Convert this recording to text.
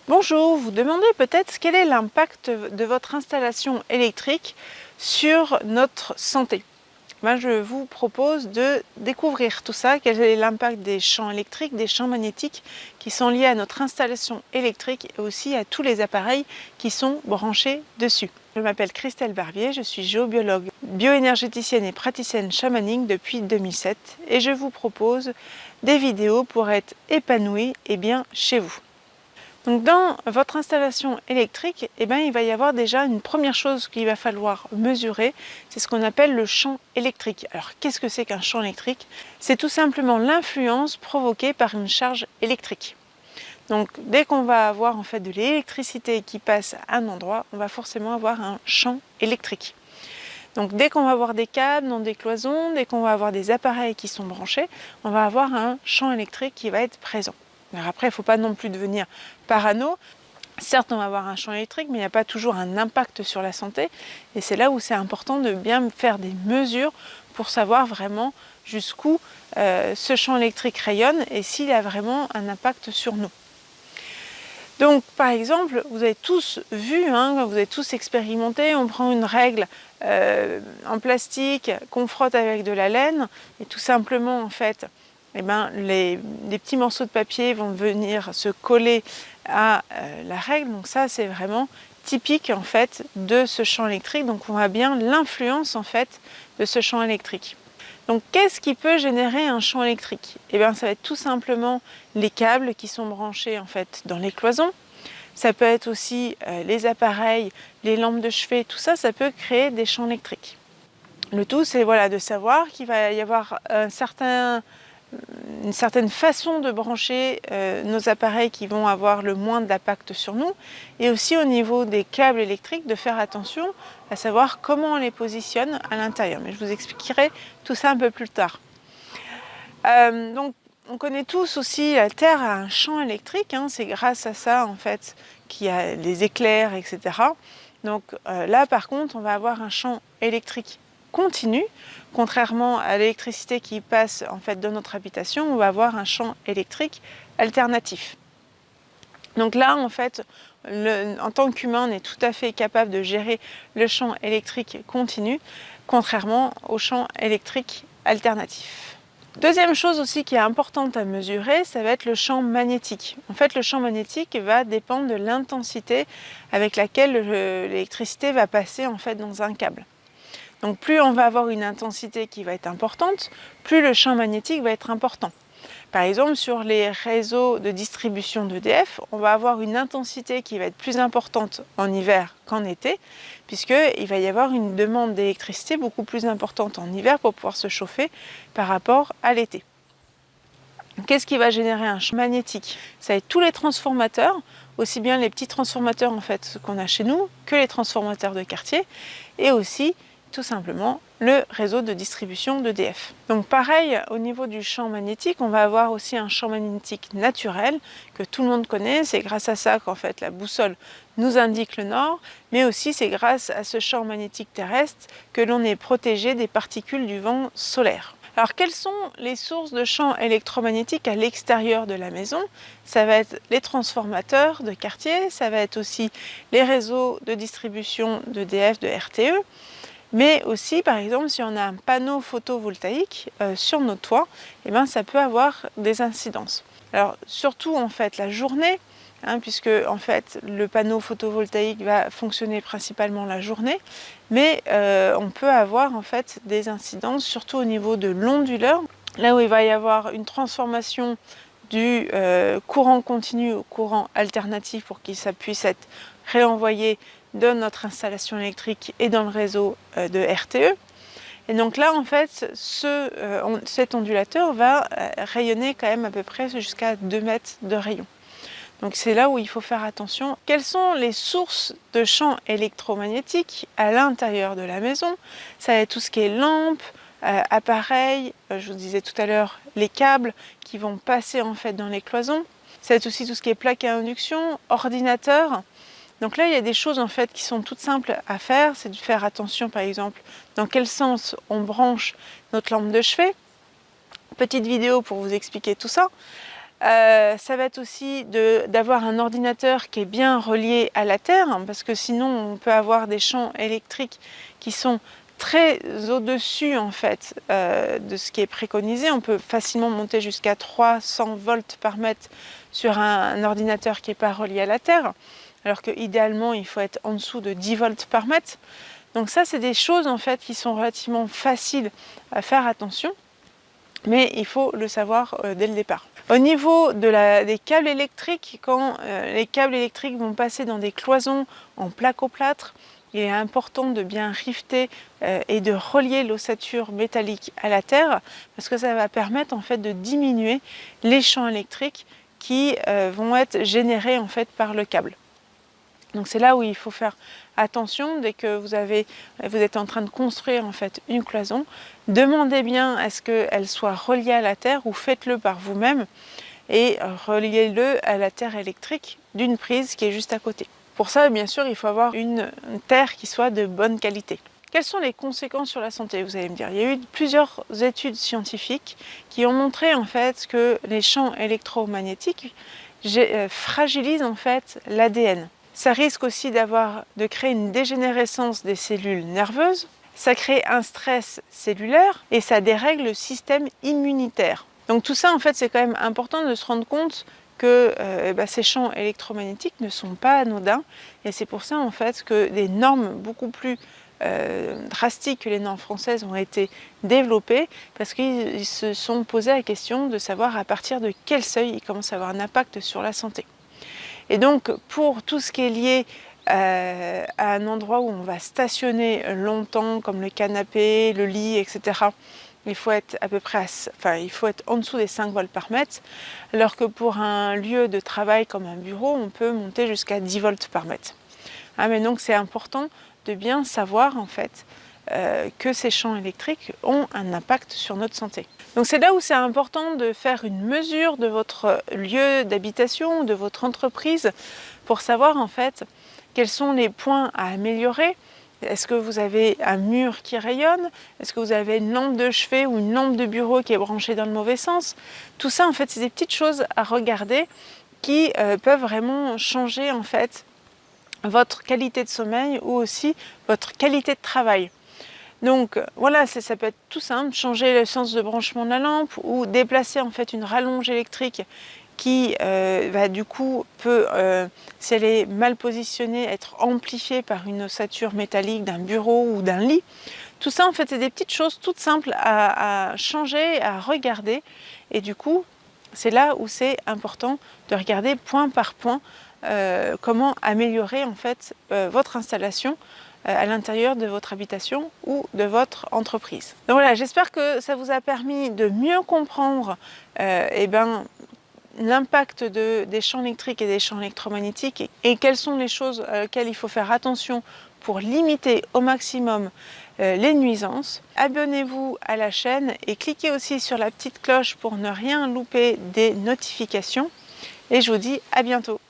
Bonjour, vous demandez peut-être quel est l'impact de votre installation électrique sur notre santé. Je vous propose de découvrir tout ça, quel est l'impact des champs électriques, des champs magnétiques qui sont liés à notre installation électrique et aussi à tous les appareils qui sont branchés dessus. Je m'appelle Christelle Barbier, je suis géobiologue, bioénergéticienne et praticienne chamanique depuis 2007 et je vous propose des vidéos pour être épanoui et bien chez vous. Donc dans votre installation électrique, il va y avoir déjà une première chose qu'il va falloir mesurer, c'est ce qu'on appelle le champ électrique. Alors qu'est-ce que c'est qu'un champ électrique? C'est tout simplement l'influence provoquée par une charge électrique. Donc dès qu'on va avoir en fait de l'électricité qui passe à un endroit, on va forcément avoir un champ électrique. Donc dès qu'on va avoir des câbles dans des cloisons, dès qu'on va avoir des appareils qui sont branchés, on va avoir un champ électrique qui va être présent. Alors après, il ne faut pas non plus devenir parano. Certes, on va avoir un champ électrique, mais il n'y a pas toujours un impact sur la santé. Et c'est là où c'est important de bien faire des mesures pour savoir vraiment jusqu'où ce champ électrique rayonne et s'il a vraiment un impact sur nous. Donc, par exemple, vous avez tous vu, vous avez tous expérimenté, on prend une règle en plastique qu'on frotte avec de la laine et tout simplement, en fait, les petits morceaux de papier vont venir se coller à la règle. Donc ça, c'est vraiment typique en fait de ce champ électrique. Donc on voit bien l'influence en fait de ce champ électrique. Donc qu'est-ce qui peut générer un champ électrique? Ça va être tout simplement les câbles qui sont branchés en fait dans les cloisons. Ça peut être aussi les appareils, les lampes de chevet, tout ça, ça peut créer des champs électriques. Le tout, c'est de savoir qu'il va y avoir une certaine façon de brancher nos appareils qui vont avoir le moins d'impact sur nous, et aussi au niveau des câbles électriques de faire attention à savoir comment on les positionne à l'intérieur. Mais je vous expliquerai tout ça un peu plus tard. Donc on connaît tous aussi la Terre a un champ électrique, c'est grâce à ça en fait qu'il y a les éclairs, etc. Donc là par contre on va avoir un champ électrique continu, contrairement à l'électricité qui passe en fait dans notre habitation, on va avoir un champ électrique alternatif. Donc là en fait, en tant qu'humain, on est tout à fait capable de gérer le champ électrique continu, contrairement au champ électrique alternatif. Deuxième chose aussi qui est importante à mesurer, ça va être le champ magnétique. En fait, le champ magnétique va dépendre de l'intensité avec laquelle l'électricité va passer en fait dans un câble. Donc plus on va avoir une intensité qui va être importante, plus le champ magnétique va être important. Par exemple, sur les réseaux de distribution d'EDF, on va avoir une intensité qui va être plus importante en hiver qu'en été, puisqu'il va y avoir une demande d'électricité beaucoup plus importante en hiver pour pouvoir se chauffer par rapport à l'été. Qu'est-ce qui va générer un champ magnétique? Ça va être tous les transformateurs, aussi bien les petits transformateurs en fait qu'on a chez nous, que les transformateurs de quartier, et aussi tout simplement le réseau de distribution d'EDF. Donc pareil, au niveau du champ magnétique, on va avoir aussi un champ magnétique naturel que tout le monde connaît. C'est grâce à ça qu'en fait la boussole nous indique le nord, mais aussi c'est grâce à ce champ magnétique terrestre que l'on est protégé des particules du vent solaire. Alors quelles sont les sources de champs électromagnétiques à l'extérieur de la maison? Ça va être les transformateurs de quartier, ça va être aussi les réseaux de distribution d'EDF, de RTE, mais aussi, par exemple, si on a un panneau photovoltaïque sur nos toits, ça peut avoir des incidences. Alors, surtout, en fait, la journée, puisque, en fait, le panneau photovoltaïque va fonctionner principalement la journée, mais on peut avoir, en fait, des incidences, surtout au niveau de l'onduleur, là où il va y avoir une transformation du courant continu au courant alternatif pour que ça puisse être réenvoyé dans notre installation électrique et dans le réseau de RTE. Et donc là, en fait, cet ondulateur va rayonner quand même à peu près jusqu'à 2 mètres de rayon. Donc c'est là où il faut faire attention. Quelles sont les sources de champs électromagnétiques à l'intérieur de la maison? Ça va être tout ce qui est lampes, appareils, je vous disais tout à l'heure, les câbles qui vont passer en fait dans les cloisons. Ça va être aussi tout ce qui est plaque à induction, ordinateur. Donc là, il y a des choses en fait qui sont toutes simples à faire, c'est de faire attention par exemple dans quel sens on branche notre lampe de chevet. Petite vidéo pour vous expliquer tout ça. Ça va être aussi d'avoir un ordinateur qui est bien relié à la terre, hein, parce que sinon on peut avoir des champs électriques qui sont très au-dessus en fait de ce qui est préconisé. On peut facilement monter jusqu'à 300 volts par mètre sur un ordinateur qui n'est pas relié à la terre, alors que idéalement il faut être en dessous de 10 volts par mètre. Donc ça, c'est des choses en fait qui sont relativement faciles à faire attention, mais il faut le savoir dès le départ. Au niveau des câbles électriques, quand les câbles électriques vont passer dans des cloisons en placo-plâtre, il est important de bien rifter et de relier l'ossature métallique à la terre, parce que ça va permettre en fait de diminuer les champs électriques qui vont être générés en fait par le câble. Donc c'est là où il faut faire attention. Dès que vous êtes en train de construire en fait une cloison, demandez bien à ce qu'elle soit reliée à la terre, ou faites-le par vous-même et reliez-le à la terre électrique d'une prise qui est juste à côté. Pour ça, bien sûr, il faut avoir une terre qui soit de bonne qualité. Quelles sont les conséquences sur la santé? Vous allez me dire, il y a eu plusieurs études scientifiques qui ont montré en fait que les champs électromagnétiques fragilisent en fait l'ADN. Ça risque aussi de créer une dégénérescence des cellules nerveuses, ça crée un stress cellulaire et ça dérègle le système immunitaire. Donc tout ça, en fait, c'est quand même important de se rendre compte que ces champs électromagnétiques ne sont pas anodins, et c'est pour ça en fait que des normes beaucoup plus drastiques que les normes françaises ont été développées, parce qu'ils se sont posé la question de savoir à partir de quel seuil ils commencent à avoir un impact sur la santé. Et donc, pour tout ce qui est lié à un endroit où on va stationner longtemps, comme le canapé, le lit, etc., il faut être il faut être en dessous des 5 volts par mètre, alors que pour un lieu de travail comme un bureau, on peut monter jusqu'à 10 volts par mètre. Mais donc, c'est important de bien savoir en fait que ces champs électriques ont un impact sur notre santé. Donc c'est là où c'est important de faire une mesure de votre lieu d'habitation, de votre entreprise, pour savoir en fait quels sont les points à améliorer. Est-ce que vous avez un mur qui rayonne? Est-ce que vous avez une lampe de chevet ou une lampe de bureau qui est branchée dans le mauvais sens? Tout ça en fait, c'est des petites choses à regarder qui peuvent vraiment changer en fait votre qualité de sommeil ou aussi votre qualité de travail. Donc voilà, ça peut être tout simple, changer le sens de branchement de la lampe, ou déplacer en fait une rallonge électrique qui du coup peut, si elle est mal positionnée, être amplifiée par une ossature métallique d'un bureau ou d'un lit. Tout ça en fait, c'est des petites choses toutes simples à changer, à regarder, et du coup c'est là où c'est important de regarder point par point comment améliorer en fait votre installation à l'intérieur de votre habitation ou de votre entreprise. Donc voilà, j'espère que ça vous a permis de mieux comprendre l'impact des champs électriques et des champs électromagnétiques, et quelles sont les choses auxquelles il faut faire attention pour limiter au maximum les nuisances. Abonnez-vous à la chaîne et cliquez aussi sur la petite cloche pour ne rien louper des notifications. Et je vous dis à bientôt.